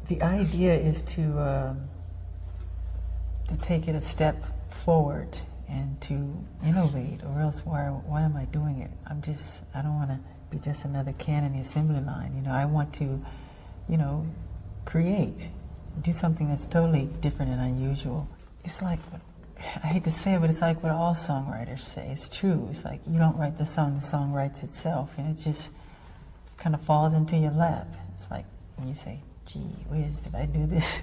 The idea is to take it a step forward and to innovate, or else why am I doing it? I don't want to be just another can in the assembly line. I want to, create, do something that's totally different and unusual. It's like, I hate to say it, but it's like what all songwriters say. It's true. It's like you don't write the song writes itself, and it just kind of falls into your lap. It's like when you say, gee whiz, did I do this?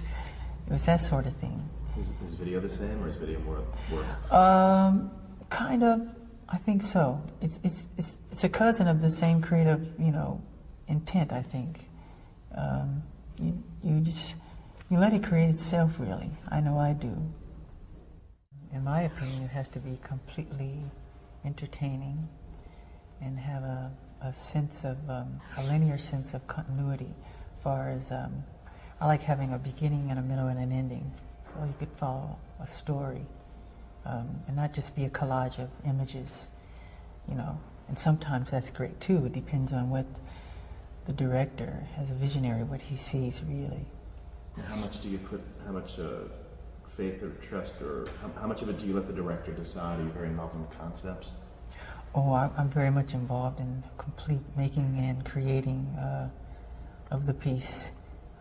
It was that sort of thing. Is video the same, or is video more work? Kind of. I think so. It's a cousin of the same creative, intent. I think. You let it create itself. Really, I know I do. In my opinion, it has to be completely entertaining and have a sense of a linear sense of continuity. As far as I like having a beginning and a middle and an ending, so you could follow a story. And not just be a collage of images, And sometimes that's great too. It depends on what the director has a visionary, what he sees really. And how much do you put? How much faith or trust, or how much of it do you let the director decide? Are you very involved in the concepts? Oh, I'm very much involved in complete making and creating of the piece.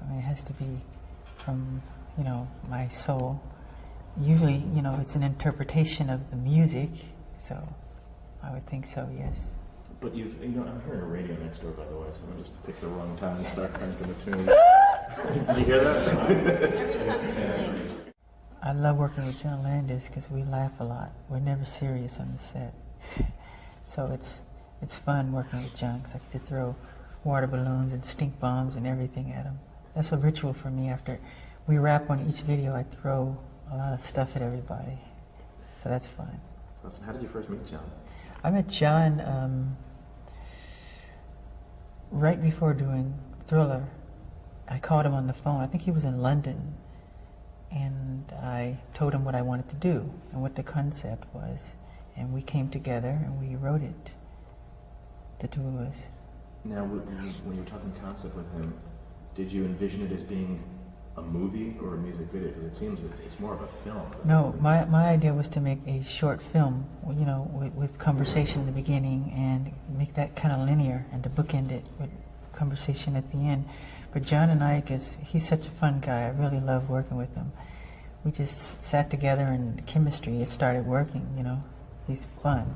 I mean, it has to be from my soul. Usually, it's an interpretation of the music, so I would think so, yes. But I'm hearing a radio next door, by the way, so I just picked the wrong time to start cranking the tune. Did you hear that? Every time you play. I love working with John Landis because we laugh a lot. We're never serious on the set. So it's fun working with John because I get to throw water balloons and stink bombs and everything at him. That's a ritual for me. After we wrap on each video, I throw a lot of stuff at everybody. So that's fun. That's awesome. How did you first meet John? I met John right before doing Thriller. I called him on the phone. I think he was in London. And I told him what I wanted to do and what the concept was. And we came together and we wrote it, the two of us. Now, when you were talking concept with him, did you envision it as being a movie or a music video? Because it seems it's more of a film. No, my idea was to make a short film, with conversation in the beginning and make that kind of linear and to bookend it with conversation at the end. But John and I, because he's such a fun guy, I really love working with him. We just sat together and the chemistry, it started working, He's fun.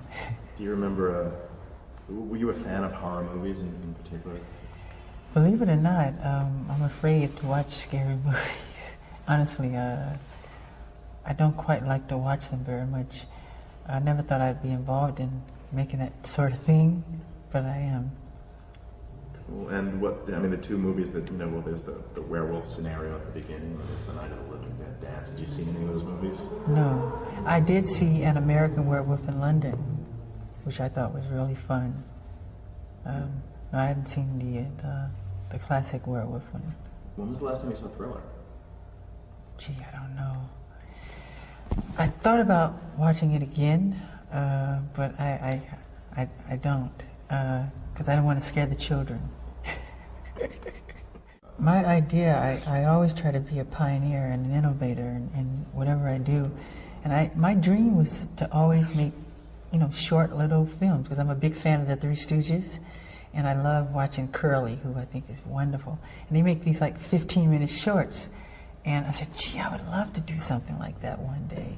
Do you remember, were you a fan of horror movies in particular? Believe it or not, I'm afraid to watch scary movies. Honestly, I don't quite like to watch them very much. I never thought I'd be involved in making that sort of thing, but I am. Cool. And the two movies that, there's the werewolf scenario at the beginning, and there's the Night of the Living Dead dance. Did you see any of those movies? No. I did see An American Werewolf in London, which I thought was really fun. No, I haven't seen the classic werewolf one. When was the last time you saw Thriller? Gee, I don't know. I thought about watching it again, but I don't, because I don't want to scare the children. My idea, I always try to be a pioneer and an innovator in whatever I do. And my dream was to always make, short little films, because I'm a big fan of the Three Stooges. And I love watching Curly, who I think is wonderful. And they make these 15-minute shorts. And I said, gee, I would love to do something like that one day,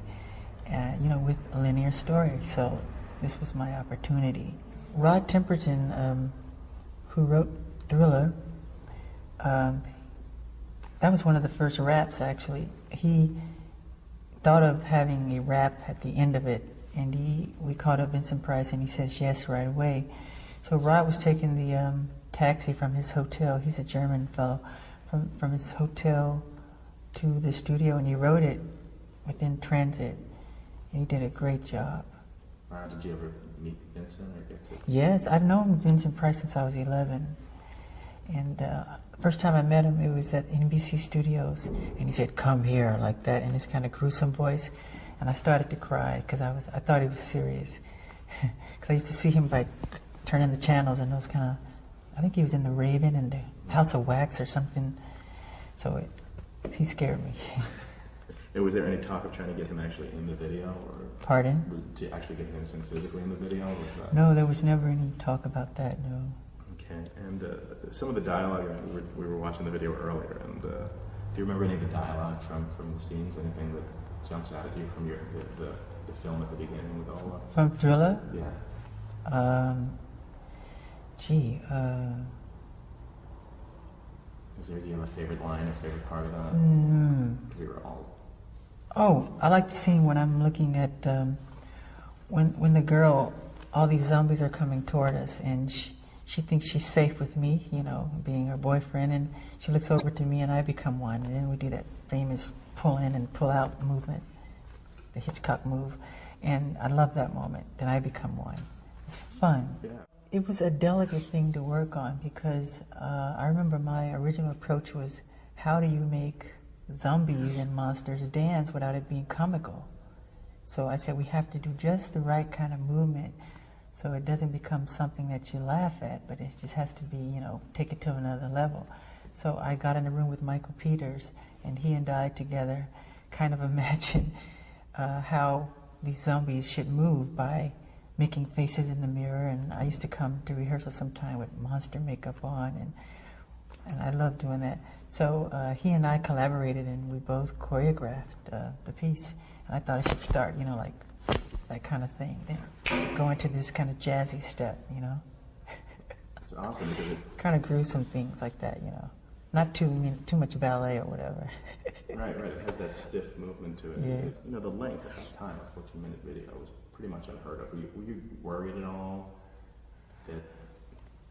with a linear story. So this was my opportunity. Rod Temperton, who wrote Thriller, that was one of the first raps, actually. He thought of having a rap at the end of it, and we called up Vincent Price, and he says yes right away. So Rod was taking the taxi from his hotel. He's a German fellow, from his hotel to the studio, and he wrote it within transit, and he did a great job. Did you ever meet Vincent or get to? Yes, I've known Vincent Price since I was 11. And first time I met him, it was at NBC Studios, and he said, "Come here," like that, in his kind of gruesome voice. And I started to cry because I thought he was serious. Because I used to see him by turning the channels and those kind of, I think he was in The Raven and the House of Wax or something. So he scared me. And was there any talk of trying to get him actually in the video, or Pardon? to actually get him physically in the video? No, there was never any talk about that, no. Okay, and some of the dialogue, we were watching the video earlier, and do you remember any of the dialogue from the scenes? Anything that jumps out at you from the film at the beginning with Ola? From Thriller? Yeah. Do you have a favorite line or favorite part of that? Because we were all... Oh, I like the scene when I'm looking at, when the girl, all these zombies are coming toward us, and she thinks she's safe with me, you know, being her boyfriend, and she looks over to me and I become one, and then we do that famous pull in and pull out movement, the Hitchcock move, and I love that moment, then I become one. It's fun. Yeah. It was a delicate thing to work on because I remember my original approach was, how do you make zombies and monsters dance without it being comical? So I said we have to do just the right kind of movement so it doesn't become something that you laugh at, but it just has to be, you know, take it to another level. So I got in a room with Michael Peters, and he and I together kind of imagined how these zombies should move by making faces in the mirror, and I used to come to rehearsal sometime with monster makeup on, and I loved doing that. So he and I collaborated, and we both choreographed the piece, and I thought I should start, you know, like that kind of thing, then go into this kind of jazzy step, you know. It's awesome because it... kind of gruesome things like that, you know. Not too much ballet or whatever. Right. It has that stiff movement to it. Yeah. You know, the length at that time, a 14-minute video, was pretty much unheard of. Were you worried at all that...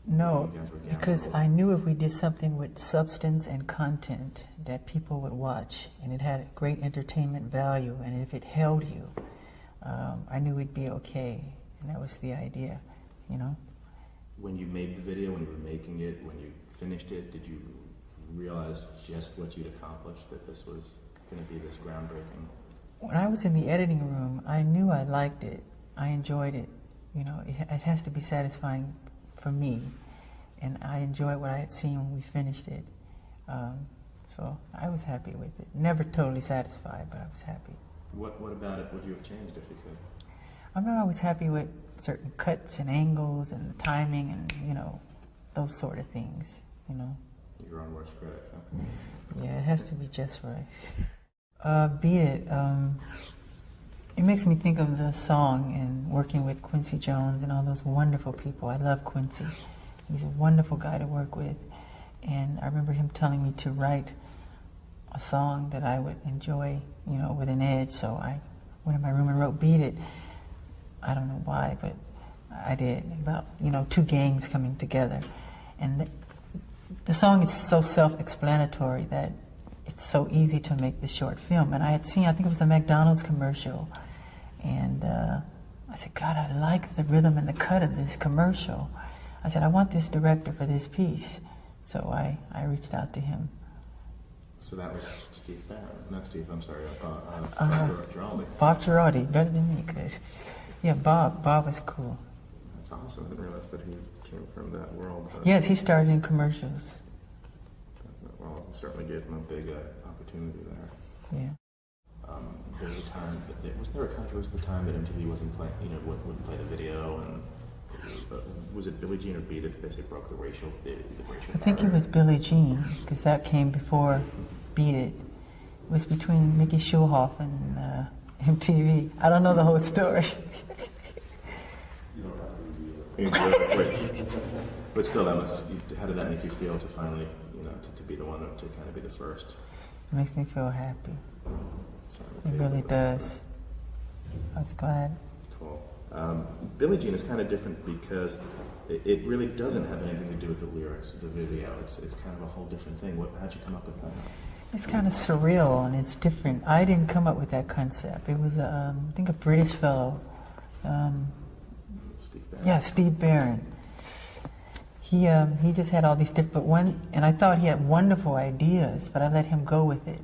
No, you guys were because I knew if we did something with substance and content that people would watch, and it had great entertainment value, and if it held you, I knew we'd be okay, and that was the idea, you know. When you made the video, when you were making it, when you finished it, did you realize just what you'd accomplished, that this was going to be this groundbreaking? When I was in the editing room, I knew I liked it. I enjoyed it. You know, it has to be satisfying for me, and I enjoyed what I had seen when we finished it. So I was happy with it. Never totally satisfied, but I was happy. What about it would you have changed if you could? I'm not always happy with certain cuts and angles and the timing and, you know, those sort of things, you know. Your own worst critic, huh? Yeah, it has to be just right. Beat It. It makes me think of the song and working with Quincy Jones and all those wonderful people. I love Quincy. He's a wonderful guy to work with. And I remember him telling me to write a song that I would enjoy, you know, with an edge. So I went in my room and wrote Beat It. I don't know why, but I did. About, you know, two gangs coming together. And the song is so self-explanatory that it's so easy to make this short film. And I had seen, I think it was a McDonald's commercial, and I said, God, I like the rhythm and the cut of this commercial. I said, I want this director for this piece. So I reached out to him. So that was Steve Barron, not Steve, I'm sorry, Giraldi. Bob Giraldi, better than me, good. Yeah, Bob was cool. That's awesome, I didn't realize that he came from that world. Yes, he started in commercials. Well, it certainly gave him a big opportunity there. Yeah. There was a time, was there a controversy at the time that MTV wasn't playing, you know, wouldn't play the video, and was it Billie Jean or Beat It that basically broke the racial I think it was Billie Jean, because that came before Beat It. It was between Mickey Schulhoff and MTV. I don't know the whole story. But still, how did that make you feel to finally, you know, to be the one to kind of be the first? It makes me feel happy. It really does. I was glad. Cool. Billie Jean is kind of different because it really doesn't have anything to do with the lyrics of the video. It's kind of a whole different thing. How'd you come up with that? It's kind of surreal and it's different. I didn't come up with that concept. It was, I think, a British fellow. Steve Barron. Yeah, Steve Barron. He just had all these different and I thought he had wonderful ideas, but I let him go with it.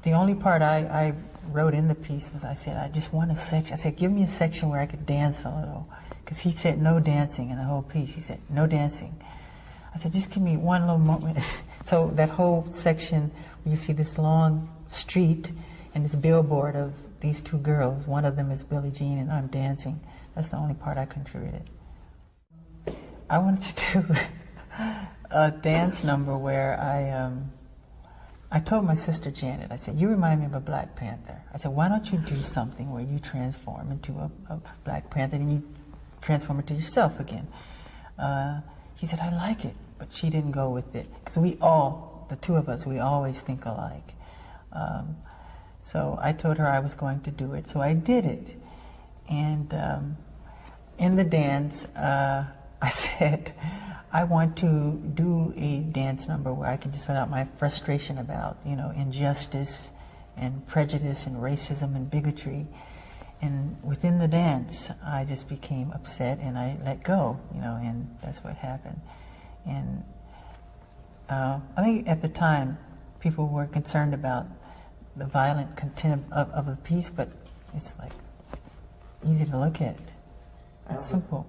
The only part I wrote in the piece was I said, I just want a section. I said, give me a section where I could dance a little. Because he said no dancing in the whole piece. He said, no dancing. I said, just give me one little moment. So that whole section where you see this long street and this billboard of these two girls, one of them is Billie Jean and I'm dancing. That's the only part I contributed. I wanted to do a dance number where I told my sister Janet, I said, you remind me of a Black Panther. I said, why don't you do something where you transform into a Black Panther and you transform into yourself again? She said, I like it, but she didn't go with it. Because the two of us, we always think alike. So I told her I was going to do it, so I did it. And in the dance, I said, I want to do a dance number where I can just let out my frustration about, injustice and prejudice and racism and bigotry. And within the dance, I just became upset and I let go, and that's what happened. And I think at the time, people were concerned about the violent content of the piece, but it's like easy to look at. It's simple.